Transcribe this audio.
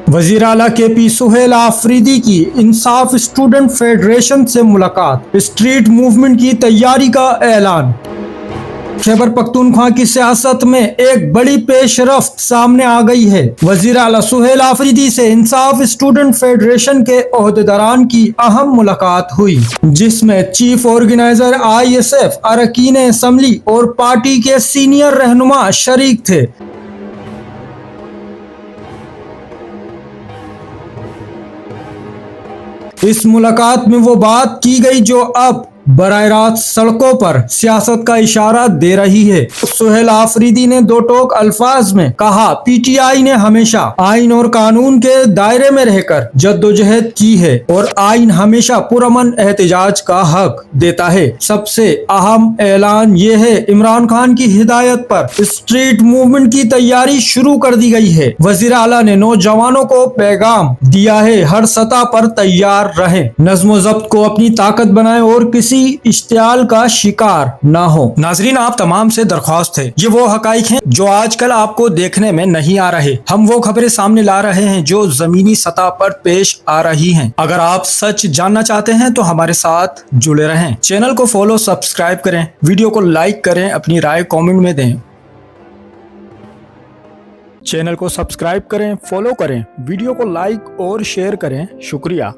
वजीर आला KP सुहेल आफरीदी की इंसाफ स्टूडेंट फेडरेशन से मुलाकात, स्ट्रीट मूवमेंट की तैयारी का ऐलान। खैबर पख्तूनख्वा की सियासत में एक बड़ी पेशरफ्त सामने आ गई है। वजीर आला सुहेल आफरीदी से इंसाफ स्टूडेंट फेडरेशन के ओहदेदारान की अहम मुलाकात हुई, जिसमें चीफ ऑर्गेनाइजर ISF, अरकान असम्बली और पार्टी के सीनियर रहनुमा शरीक थे। इस मुलाकात में वो बात की गई जो अब बराह रास्त सड़कों पर सियासत का इशारा दे रही है। सुहेल आफरीदी ने दो टोक अल्फाज में कहा, PTI ने हमेशा आइन और कानून के दायरे में रहकर जद्दोजहद की है और आइन हमेशा पुरअमन एहतजाज का हक देता है। सबसे अहम ऐलान ये है, इमरान खान की हिदायत पर स्ट्रीट मूवमेंट की तैयारी शुरू कर दी गई है। वजीर आला ने नौजवानों को पैगाम दिया है, हर सतह पर तैयार रहें, नज़्म ज़ब्त को अपनी ताकत बनाएं और किसी इश्तियाल का शिकार ना हो। नाजरीन, आप तमाम से दरख्वास्त है, ये वो हकाइक हैं जो आजकल आपको देखने में नहीं आ रहे। हम वो खबरें सामने ला रहे हैं जो जमीनी सतह पर पेश आ रही हैं। अगर आप सच जानना चाहते हैं तो हमारे साथ जुड़े रहें। चैनल को फॉलो, सब्सक्राइब करें, वीडियो को लाइक करें, अपनी राय कमेंट में दें। चैनल को सब्सक्राइब करें, फॉलो करें, वीडियो को लाइक और शेयर करें। शुक्रिया।